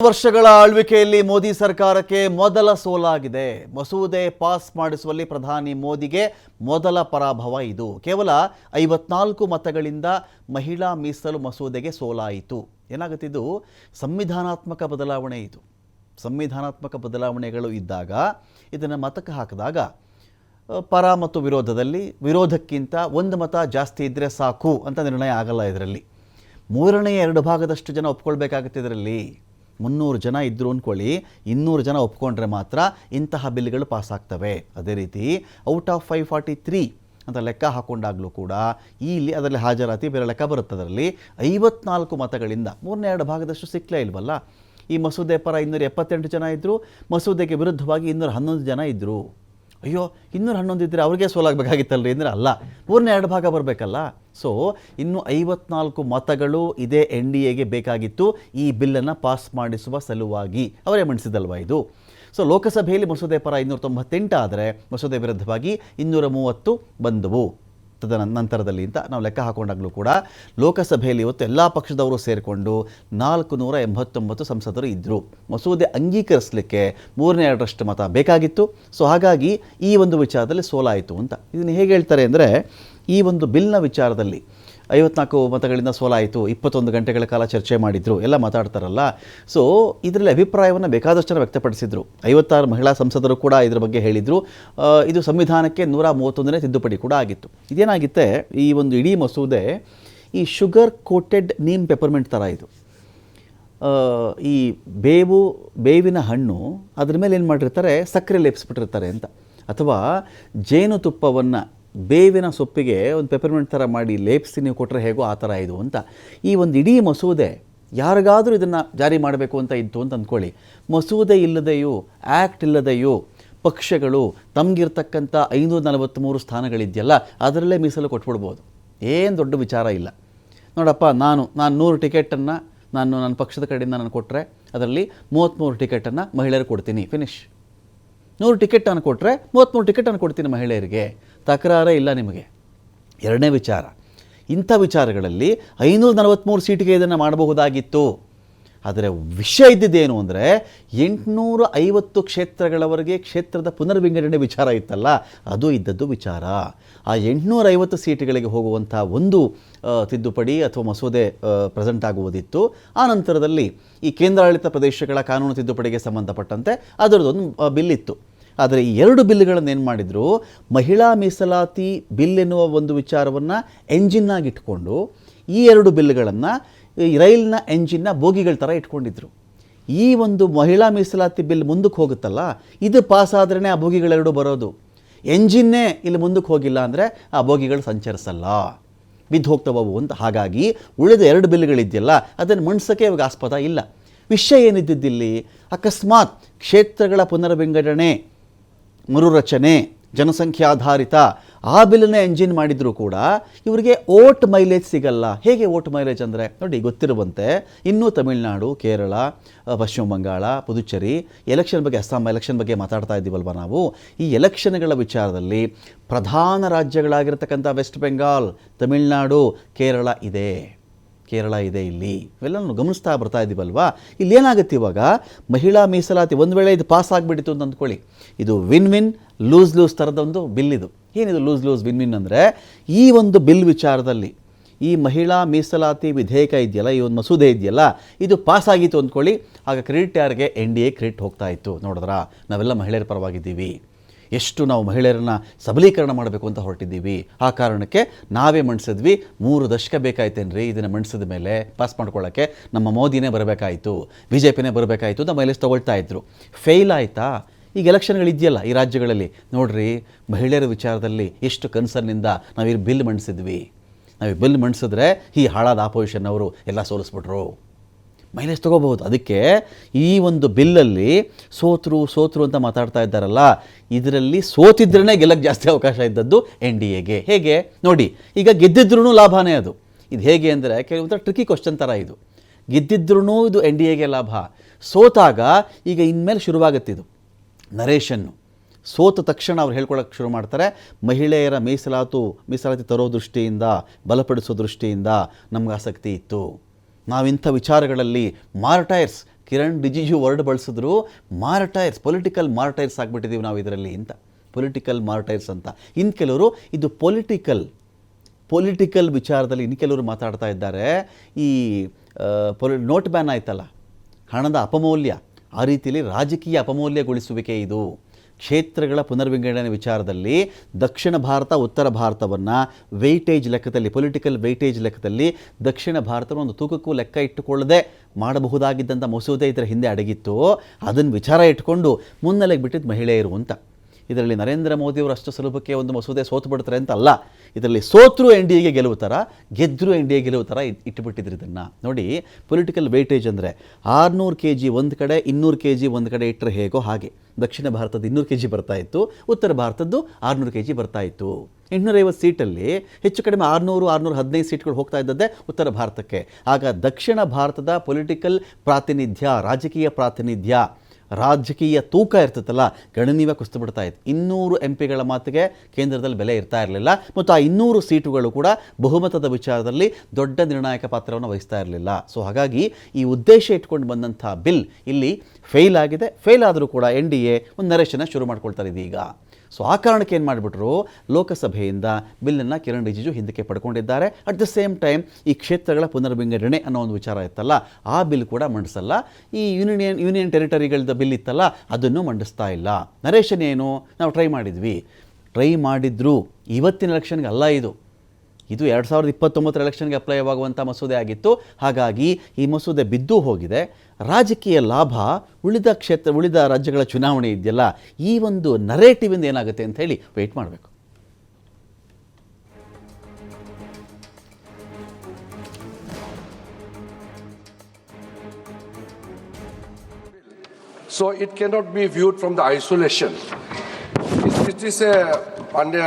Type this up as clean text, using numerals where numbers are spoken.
ವರ್ಷಗಳ ಆಳ್ವಿಕೆಯಲ್ಲಿ ಮೋದಿ ಸರ್ಕಾರಕ್ಕೆ ಮೊದಲ ಸೋಲಾಗಿದೆ. ಮಸೂದೆ ಪಾಸ್ ಮಾಡಿಸುವಲ್ಲಿ ಪ್ರಧಾನಿ ಮೋದಿಗೆ ಮೊದಲ ಪರಾಭವ ಇದು. ಕೇವಲ 54 ಮತಗಳಿಂದ ಮಹಿಳಾ ಮೀಸಲು ಮಸೂದೆಗೆ ಸೋಲಾಯಿತು. ಏನಾಗುತ್ತಿದ್ದು ಸಂವಿಧಾನಾತ್ಮಕ ಬದಲಾವಣೆ ಇದು. ಸಂವಿಧಾನಾತ್ಮಕ ಬದಲಾವಣೆಗಳು ಇದ್ದಾಗ ಇದನ್ನು ಮತಕ್ಕೆ ಹಾಕಿದಾಗ ಪರ ಮತ್ತು ವಿರೋಧದಲ್ಲಿ ವಿರೋಧಕ್ಕಿಂತ ಒಂದು ಮತ ಜಾಸ್ತಿ ಇದ್ದರೆ ಸಾಕು ಅಂತ ನಿರ್ಣಯ ಆಗಲ್ಲ. ಇದರಲ್ಲಿ 2/3 ಭಾಗದಷ್ಟು ಜನ ಒಪ್ಕೊಳ್ಬೇಕಾಗುತ್ತೆ. ಇದರಲ್ಲಿ 300 ಜನ ಇದ್ದರು ಅಂದ್ಕೊಳ್ಳಿ, 200 ಜನ ಒಪ್ಕೊಂಡ್ರೆ ಮಾತ್ರ ಇಂತಹ ಬಿಲ್ಗಳು ಪಾಸ್ ಆಗ್ತವೆ. ಅದೇ ರೀತಿ ಔಟ್ ಆಫ್ 543 ಅಂತ ಲೆಕ್ಕ ಹಾಕೊಂಡಾಗಲೂ ಕೂಡ ಇಲ್ಲಿ ಅದರಲ್ಲಿ ಹಾಜರಾತಿ ಬೇರೆ ಲೆಕ್ಕ ಬರುತ್ತೆ. ಅದರಲ್ಲಿ 54 ಮತಗಳಿಂದ 3/2 ಭಾಗದಷ್ಟು ಸಿಕ್ಕಲೇ ಇಲ್ವಲ್ಲ. ಈ ಮಸೂದೆ ಪರ 278 ಜನ ಇದ್ದರು, ಮಸೂದೆಗೆ ವಿರುದ್ಧವಾಗಿ 211 ಜನ ಇದ್ದರು. ಅಯ್ಯೋ 211 ಇದ್ದರೆ ಅವ್ರಿಗೆ ಸೋಲಾಗಬೇಕಾಗಿತ್ತಲ್ರಿ ಅಂದರೆ ಅಲ್ಲ, 3/2 ಭಾಗ ಬರಬೇಕಲ್ಲ. ಸೊ ಇನ್ನು 54 ಮತಗಳು ಇದೇ NDAಗೆ ಬೇಕಾಗಿತ್ತು ಈ ಬಿಲ್ಲನ್ನು ಪಾಸ್ ಮಾಡಿಸುವ ಸಲುವಾಗಿ. ಅವರೇ ಮಂಡಿಸಿದಲ್ವ ಇದು. ಸೊ ಲೋಕಸಭೆಯಲ್ಲಿ ಮಸೂದೆ ಪರ 298 ಆದರೆ ಮಸೂದೆ ವಿರುದ್ಧವಾಗಿ 230 ಬಂದವು. ನಂತರದಲ್ಲಿ ಅಂತ ನಾವು ಲೆಕ್ಕ ಹಾಕೊಂಡಾಗಲೂ ಕೂಡ ಲೋಕಸಭೆಯಲ್ಲಿ ಇವತ್ತು ಎಲ್ಲ ಪಕ್ಷದವರು ಸೇರಿಕೊಂಡು 489 ಸಂಸದರು ಇದ್ದರು. ಮಸೂದೆ ಅಂಗೀಕರಿಸಲಿಕ್ಕೆ 3/2 ಮತ ಬೇಕಾಗಿತ್ತು. ಸೊ ಹಾಗಾಗಿ ಈ ಒಂದು ವಿಚಾರದಲ್ಲಿ ಸೋಲಾಯಿತು ಅಂತ. ಇದನ್ನು ಹೇಗೆ ಹೇಳ್ತಾರೆ ಅಂದರೆ, ಈ ಒಂದು ಬಿಲ್ನ ವಿಚಾರದಲ್ಲಿ 54 ಮತಗಳಿಂದ ಸೋಲಾಯಿತು, 21 ಗಂಟೆಗಳ ಕಾಲ ಚರ್ಚೆ ಮಾಡಿದರು, ಎಲ್ಲ ಮಾತಾಡ್ತಾರಲ್ಲ. ಸೊ ಇದರಲ್ಲಿ ಅಭಿಪ್ರಾಯವನ್ನು ಬೇಕಾದಷ್ಟು ಜನ ವ್ಯಕ್ತಪಡಿಸಿದರು. 56 ಮಹಿಳಾ ಸಂಸದರು ಕೂಡ ಇದ್ರ ಬಗ್ಗೆ ಹೇಳಿದರು. ಇದು ಸಂವಿಧಾನಕ್ಕೆ 131ನೇ ತಿದ್ದುಪಡಿ ಕೂಡ ಆಗಿತ್ತು. ಇದೇನಾಗುತ್ತೆ, ಈ ಒಂದು ಇಡೀ ಮಸೂದೆ ಈ ಶುಗರ್ ಕೋಟೆಡ್ ನೀಮ್ ಪೆಪರ್ಮೆಂಟ್ ಥರ ಇದು. ಈ ಬೇವಿನ ಹಣ್ಣು ಅದ್ರ ಮೇಲೆ ಏನು ಮಾಡಿರ್ತಾರೆ, ಸಕ್ಕರೆ ಲೇಪಿಸ್ಬಿಟ್ಟಿರ್ತಾರೆ ಅಂತ. ಅಥವಾ ಜೇನುತುಪ್ಪವನ್ನು ಬೇವಿನ ಸೊಪ್ಪಿಗೆ ಒಂದು ಪೆಪರ್ಮೆಂಟ್ ಥರ ಮಾಡಿ ಲೇಪಿಸಿ ನೀವು ಕೊಟ್ಟರೆ ಹೇಗೋ ಆ ಥರ ಇದು ಅಂತ. ಈ ಒಂದು ಇಡೀ ಮಸೂದೆ ಯಾರಿಗಾದರೂ ಇದನ್ನು ಜಾರಿ ಮಾಡಬೇಕು ಅಂತ ಇತ್ತು ಅಂತ ಅಂದ್ಕೊಳ್ಳಿ, ಮಸೂದೆ ಇಲ್ಲದೆಯೂ ಆ್ಯಕ್ಟ್ ಇಲ್ಲದೆಯೂ ಪಕ್ಷಗಳು ತಮಗಿರ್ತಕ್ಕಂಥ 543 ಸ್ಥಾನಗಳಿದೆಯಲ್ಲ ಅದರಲ್ಲೇ ಮೀಸಲು ಕೊಟ್ಬಿಡ್ಬೋದು. ಏನು ದೊಡ್ಡ ವಿಚಾರ ಇಲ್ಲ. ನೋಡಪ್ಪ, ನಾನು 100 ಟಿಕೆಟನ್ನು ನನ್ನ ಪಕ್ಷದ ಕಡೆಯಿಂದ ನಾನು ಕೊಟ್ಟರೆ ಅದರಲ್ಲಿ 33 ಟಿಕೆಟನ್ನು ಮಹಿಳೆಯರು ಕೊಡ್ತೀನಿ, ಫಿನಿಶ್. 100 ಟಿಕೆಟ್ ನಾನು ಕೊಟ್ಟರೆ 33 ಟಿಕೆಟ್ ನಾನು ಕೊಡ್ತೀನಿ ಮಹಿಳೆಯರಿಗೆ, ತಕರಾರೇ ಇಲ್ಲ ನಿಮಗೆ. ಎರಡನೇ ವಿಚಾರ, ಇಂಥ ವಿಚಾರಗಳಲ್ಲಿ 543 ಸೀಟಿಗೆ ಇದನ್ನು ಮಾಡಬಹುದಾಗಿತ್ತು. ಆದರೆ ವಿಷಯ ಇದ್ದಿದ್ದೇನು ಅಂದರೆ 850 ಕ್ಷೇತ್ರಗಳವರೆಗೆ ಕ್ಷೇತ್ರದ ಪುನರ್ವಿಂಗಡಣೆ ವಿಚಾರ ಇತ್ತಲ್ಲ, ಅದು ಇದ್ದದ್ದು ವಿಚಾರ. ಆ 850 ಸೀಟುಗಳಿಗೆ ಹೋಗುವಂಥ ಒಂದು ತಿದ್ದುಪಡಿ ಅಥವಾ ಮಸೂದೆ ಪ್ರೆಸೆಂಟ್ ಆಗುವುದಿತ್ತು. ಆ ನಂತರದಲ್ಲಿ ಈ ಕೇಂದ್ರಾಡಳಿತ ಪ್ರದೇಶಗಳ ಕಾನೂನು ತಿದ್ದುಪಡಿಗೆ ಸಂಬಂಧಪಟ್ಟಂತೆ ಅದರದೊಂದು ಬಿಲ್ ಇತ್ತು. ಆದರೆ ಈ 2 ಬಿಲ್ಗಳನ್ನು ಏನು ಮಾಡಿದರು, ಮಹಿಳಾ ಮೀಸಲಾತಿ ಬಿಲ್ ಎನ್ನುವ ಒಂದು ವಿಚಾರವನ್ನು ಎಂಜಿನ್ನಾಗಿಟ್ಕೊಂಡು ಈ 2 ಬಿಲ್ಗಳನ್ನು ಈ ರೈಲಿನ ಎಂಜಿನ್ನ ಬೋಗಿಗಳ ಥರ ಇಟ್ಕೊಂಡಿದ್ರು. ಈ ಒಂದು ಮಹಿಳಾ ಮೀಸಲಾತಿ ಬಿಲ್ ಮುಂದಕ್ಕೆ ಹೋಗುತ್ತಲ್ಲ, ಇದು ಪಾಸ್ ಆದ್ರೇ ಆ ಬೋಗಿಗಳೆರಡು ಬರೋದು. ಎಂಜಿನ್ನೇ ಇಲ್ಲಿ ಮುಂದಕ್ಕೆ ಹೋಗಿಲ್ಲ ಅಂದರೆ ಆ ಬೋಗಿಗಳು ಸಂಚರಿಸಲ್ಲ, ಬಿದ್ದು ಹೋಗ್ತವವು ಅಂತ. ಹಾಗಾಗಿ ಉಳಿದ 2 ಬಿಲ್ಗಳಿದೆಯಲ್ಲ ಅದನ್ನು ಮಂಡಿಸೋಕ್ಕೆ ಇವಾಗ ಆಸ್ಪದ ಇಲ್ಲ. ವಿಷಯ ಏನಿದ್ದಿದ್ದಿಲ್ಲಿ, ಅಕಸ್ಮಾತ್ ಕ್ಷೇತ್ರಗಳ ಪುನರ್ವಿಂಗಡಣೆ, ಮರುರಚನೆ, ಜನಸಂಖ್ಯಾಧಾರಿತ ಆ ಬಿಲ್ಲನ್ನೇ ಎಂಜಿನ್ ಮಾಡಿದರೂ ಕೂಡ ಇವರಿಗೆ ಓಟ್ ಮೈಲೇಜ್ ಸಿಗಲ್ಲ. ಹೇಗೆ ಓಟ್ ಮೈಲೇಜ್ ಅಂದರೆ, ನೋಡಿ ಗೊತ್ತಿರುವಂತೆ ಇನ್ನೂ ತಮಿಳುನಾಡು, ಕೇರಳ, ಪಶ್ಚಿಮ ಬಂಗಾಳ, ಪುದುಚೇರಿ ಎಲೆಕ್ಷನ್ ಬಗ್ಗೆ, ಅಸ್ಸಾಂ ಎಲೆಕ್ಷನ್ ಬಗ್ಗೆ ಮಾತಾಡ್ತಾ ಇದ್ದೀವಲ್ವ ನಾವು. ಈ ಎಲೆಕ್ಷನ್ಗಳ ವಿಚಾರದಲ್ಲಿ ಪ್ರಧಾನ ರಾಜ್ಯಗಳಾಗಿರ್ತಕ್ಕಂಥ ವೆಸ್ಟ್ ಬೆಂಗಾಲ್, ತಮಿಳುನಾಡು, ಕೇರಳ ಇದೆ ಇಲ್ಲಿ. ಇವೆಲ್ಲ ನಾವು ಗಮನಿಸ್ತಾ ಬರ್ತಾ ಇದ್ದೀವಲ್ವಾ. ಇಲ್ಲಿ ಏನಾಗುತ್ತೆ ಇವಾಗ, ಮಹಿಳಾ ಮೀಸಲಾತಿ ಒಂದು ವೇಳೆ ಇದು ಪಾಸ್ ಆಗಿಬಿಟ್ಟಿತ್ತು ಅಂತ ಅಂದ್ಕೊಳ್ಳಿ, ಇದು ವಿನ್ ವಿನ್ ಲೂಸ್ ಥರದೊಂದು ಬಿಲ್ ಇದು. ಏನಿದು ಲೂಸ್ ವಿನ್ ಅಂದರೆ, ಈ ಒಂದು ಬಿಲ್ ವಿಚಾರದಲ್ಲಿ ಈ ಮಹಿಳಾ ಮೀಸಲಾತಿ ವಿಧೇಯಕ ಇದೆಯಲ್ಲ, ಈ ಒಂದು ಮಸೂದೆ ಇದೆಯಲ್ಲ, ಇದು ಪಾಸ್ ಆಗಿತ್ತು ಅಂದ್ಕೊಳ್ಳಿ, ಆಗ ಕ್ರೆಡಿಟ್ ಯಾರಿಗೆ, NDA ಕ್ರೆಡಿಟ್ ಹೋಗ್ತಾ ಇತ್ತು. ನೋಡಿದ್ರಾ, ನಾವೆಲ್ಲ ಮಹಿಳೆಯರ ಪರವಾಗಿದ್ದೀವಿ, ಎಷ್ಟು ನಾವು ಮಹಿಳೆಯರನ್ನು ಸಬಲೀಕರಣ ಮಾಡಬೇಕು ಅಂತ ಹೊರಟಿದ್ದೀವಿ, ಆ ಕಾರಣಕ್ಕೆ ನಾವೇ ಮಂಡಿಸಿದ್ವಿ. 3 ದಶಕ ಬೇಕಾಯ್ತೇನ್ರಿ ಇದನ್ನು ಮಂಡಿಸಿದ ಮೇಲೆ ಪಾಸ್ ಮಾಡ್ಕೊಳ್ಳೋಕ್ಕೆ, ನಮ್ಮ ಮೋದಿನೇ ಬರಬೇಕಾಯಿತು, BJPನೇ ಬರಬೇಕಾಯಿತು ಅಂತ ಮೈಲೇಜ್ ತೊಗೊಳ್ತಾ ಇದ್ರು. ಫೇಲ್ ಆಯಿತಾ? ಈಗ ಎಲೆಕ್ಷನ್ಗಳಿದೆಯಲ್ಲ ಈ ರಾಜ್ಯಗಳಲ್ಲಿ, ನೋಡ್ರಿ ಮಹಿಳೆಯರ ವಿಚಾರದಲ್ಲಿ ಎಷ್ಟು ಕನ್ಸರ್ನಿಂದ ನಾವು ಈ ಬಿಲ್ ಮಂಡಿಸಿದ್ವಿ. ನಾವು ಈ ಬಿಲ್ ಮಂಡಿಸಿದ್ರೆ ಈ ಹಾಳಾದ ಆಪೋಸಿಷನ್ ಅವರು ಎಲ್ಲ ಸೋಲಿಸ್ಬಿಟ್ರು, ಮೈಲೇಜ್ ತೊಗೋಬಹುದು. ಅದಕ್ಕೆ ಈ ಒಂದು ಬಿಲ್ಲಲ್ಲಿ ಸೋತರು ಅಂತ ಮಾತಾಡ್ತಾ ಇದ್ದಾರಲ್ಲ, ಇದರಲ್ಲಿ ಸೋತಿದ್ರೇ ಗೆಲ್ಲಕ್ಕೆ ಜಾಸ್ತಿ ಅವಕಾಶ ಇದ್ದದ್ದು NDAಗೆ. ಹೇಗೆ ನೋಡಿ, ಈಗ ಗೆದ್ದಿದ್ರೂ ಲಾಭನೇ ಅದು. ಇದು ಹೇಗೆ ಅಂದರೆ, ಕೆಲವೊಂಥರ ಟ್ರಿಕಿ ಕ್ವಶನ್ ಥರ ಇದು. ಗೆದ್ದಿದ್ರೂ ಇದು NDAಗೆ ಲಾಭ, ಸೋತಾಗ ಈಗ ಇನ್ಮೇಲೆ ಶುರುವಾಗುತ್ತಿದ್ದು ನರೇಷನ್ನು. ಸೋತ ತಕ್ಷಣ ಅವ್ರು ಹೇಳ್ಕೊಳ್ಳೋಕೆ ಶುರು ಮಾಡ್ತಾರೆ, ಮಹಿಳೆಯರ ಮೀಸಲಾತಿ ತರೋ ದೃಷ್ಟಿಯಿಂದ, ಬಲಪಡಿಸೋ ದೃಷ್ಟಿಯಿಂದ ನಮ್ಗೆ ಆಸಕ್ತಿ ಇತ್ತು, ನಾವಿಂಥ ವಿಚಾರಗಳಲ್ಲಿ ಮಾರ್ಟೈರ್ಸ್ ಕಿರಣ್ ರಿಜಿಜು ವರ್ಡ್ ಬಳಸಿದ್ರು, ಮಾರ್ಟೈರ್ಸ್, ಪೊಲಿಟಿಕಲ್ ಮಾರ್ಟೈರ್ಸ್ ಆಗಿಬಿಟ್ಟಿದ್ದೀವಿ ನಾವು ಇದರಲ್ಲಿ ಅಂತ. ಪೊಲಿಟಿಕಲ್ ಮಾರ್ಟೈರ್ಸ್ ಅಂತ. ಇನ್ನು ಕೆಲವರು ಇದು ಪೊಲಿಟಿಕಲ್ ವಿಚಾರದಲ್ಲಿ ಇನ್ನು ಕೆಲವರು ಮಾತಾಡ್ತಾ ಇದ್ದಾರೆ. ಈ ನೋಟ್ ಬ್ಯಾನ್ ಆಯ್ತಲ್ಲ, ಹಣದ ಅಪಮೌಲ್ಯ, ಆ ರೀತಿಯಲ್ಲಿ ರಾಜಕೀಯ ಅಪಮೌಲ್ಯಗೊಳಿಸುವಿಕೆ ಇದು. ಕ್ಷೇತ್ರಗಳ ಪುನರ್ವಿಂಗಡಣೆ ವಿಚಾರದಲ್ಲಿ ದಕ್ಷಿಣ ಭಾರತ ಉತ್ತರ ಭಾರತವನ್ನು ವೆಯ್ಟೇಜ್ ಲೆಕ್ಕದಲ್ಲಿ, ಪೊಲಿಟಿಕಲ್ ವೆಯ್ಟೇಜ್ ಲೆಕ್ಕದಲ್ಲಿ ದಕ್ಷಿಣ ಭಾರತವನ್ನು ಒಂದು ತೂಕಕ್ಕೂ ಲೆಕ್ಕ ಇಟ್ಟುಕೊಳ್ಳದೆ ಮಾಡಬಹುದಾಗಿದ್ದಂಥ ಮಸೂದೆ ಇದರ ಹಿಂದೆ ಅಡಗಿತ್ತು. ಅದನ್ನು ವಿಚಾರ ಇಟ್ಕೊಂಡು ಮುನ್ನೆಲೆಗೆ ಬಿಟ್ಟಿದ್ದು ಮಹಿಳೆಯರು ಅಂತ. ಇದರಲ್ಲಿ ನರೇಂದ್ರ ಮೋದಿಯವರು ಅಷ್ಟು ಸುಲಭಕ್ಕೆ ಒಂದು ಮಸೂದೆ ಸೋತು ಬಿಡ್ತಾರೆ ಅಂತ ಅಲ್ಲ. ಇದರಲ್ಲಿ ಸೋತರೂ ಎನ್ ಡಿ ಎಗೆ ಗೆಲುವು ಥರ, ಗೆದ್ದರೂ ಎನ್ ಡಿ ಎ ಗೆಲುವು ಥರ ಇಟ್ಟುಬಿಟ್ಟಿದ್ರು ಇದನ್ನು. ನೋಡಿ, ಪೊಲಿಟಿಕಲ್ ವೇಟೇಜ್ ಅಂದರೆ 600 kg ಒಂದು ಕಡೆ, 200 kg ಒಂದು ಕಡೆ ಇಟ್ಟರೆ ಹೇಗೋ ಹಾಗೆ. ದಕ್ಷಿಣ ಭಾರತದ 200 kg ಬರ್ತಾಯಿತ್ತು, ಉತ್ತರ ಭಾರತದ್ದು 600 kg ಬರ್ತಾಯಿತ್ತು. 850 ಸೀಟಲ್ಲಿ ಹೆಚ್ಚು ಕಡಿಮೆ 615 ಸೀಟ್ಗಳು ಹೋಗ್ತಾ ಇದ್ದದ್ದೇ ಉತ್ತರ ಭಾರತಕ್ಕೆ. ಆಗ ದಕ್ಷಿಣ ಭಾರತದ ಪೊಲಿಟಿಕಲ್ ಪ್ರಾತಿನಿಧ್ಯ, ರಾಜಕೀಯ ಪ್ರಾತಿನಿಧ್ಯ, ರಾಜಕೀಯ ತೂಕ ಇರ್ತೈತಲ್ಲ, ಗಣನೀಯವಾಗಿ ಕುಸಿದು ಬಿಡ್ತಾ ಇತ್ತು. 200 MP ಮಾತಿಗೆ ಕೇಂದ್ರದಲ್ಲಿ ಬೆಲೆ ಇರ್ತಾ ಇರಲಿಲ್ಲ. ಮತ್ತು ಆ 200 ಸೀಟುಗಳು ಕೂಡ ಬಹುಮತದ ವಿಚಾರದಲ್ಲಿ ದೊಡ್ಡ ನಿರ್ಣಾಯಕ ಪಾತ್ರವನ್ನು ವಹಿಸ್ತಾ ಇರಲಿಲ್ಲ. ಸೊ ಹಾಗಾಗಿ ಈ ಉದ್ದೇಶ ಇಟ್ಕೊಂಡು ಬಂದಂಥ ಬಿಲ್ ಇಲ್ಲಿ ಫೇಲ್ ಆಗಿದೆ. ಫೇಲ್ ಆದರೂ ಕೂಡ ಎನ್ ಡಿ ಎ ಒಂದು ನರೇಶನ ಶುರು ಮಾಡ್ಕೊಳ್ತಾರೆ ಇದೀಗ. ಸೊ ಆ ಕಾರಣಕ್ಕೆ ಏನು ಮಾಡಿಬಿಟ್ರು, ಲೋಕಸಭೆಯಿಂದ ಬಿಲ್ಲನ್ನು ಕಿರಣ್ ರಿಜಿಜು ಹಿಂದಕ್ಕೆ ಪಡ್ಕೊಂಡಿದ್ದಾರೆ. ಅಟ್ ದ ಸೇಮ್ ಟೈಮ್ ಈ ಕ್ಷೇತ್ರಗಳ ಪುನರ್ವಿಂಗಡಣೆ ಅನ್ನೋ ಒಂದು ವಿಚಾರ ಇತ್ತಲ್ಲ, ಆ ಬಿಲ್ ಕೂಡ ಮಂಡಿಸಲ್ಲ. ಈ ಯೂನಿಯನ್ ಟೆರಿಟರಿಗಳದ ಬಿಲ್ ಇತ್ತಲ್ಲ, ಅದನ್ನು ಮಂಡಿಸ್ತಾ ಇಲ್ಲ. ನರೇಶನ್ ಏನು, ನಾವು ಟ್ರೈ ಮಾಡಿದ್ರು ಇವತ್ತಿನ ಎಲೆಕ್ಷನ್ಗೆ ಅಲ್ಲ, ಇದು 2029 ಎಲೆಕ್ಷನ್ಗೆ ಅಪ್ಲೈ ಆಗುವಂಥ ಮಸೂದೆ ಆಗಿತ್ತು. ಹಾಗಾಗಿ ಈ ಮಸೂದೆ ಬಿದ್ದು ಹೋಗಿದೆ. ರಾಜಕೀಯ ಲಾಭ ಉಳಿದ ರಾಜ್ಯಗಳ ಚುನಾವಣೆ ಇದೆಯಲ್ಲ, ಈ ಒಂದು ನರೇಟಿವಿಂದ ಏನಾಗುತ್ತೆ ಅಂತ ಹೇಳಿ ವೆಯ್ಟ್ ಮಾಡಬೇಕು. So it cannot be viewed from the isolation. It is under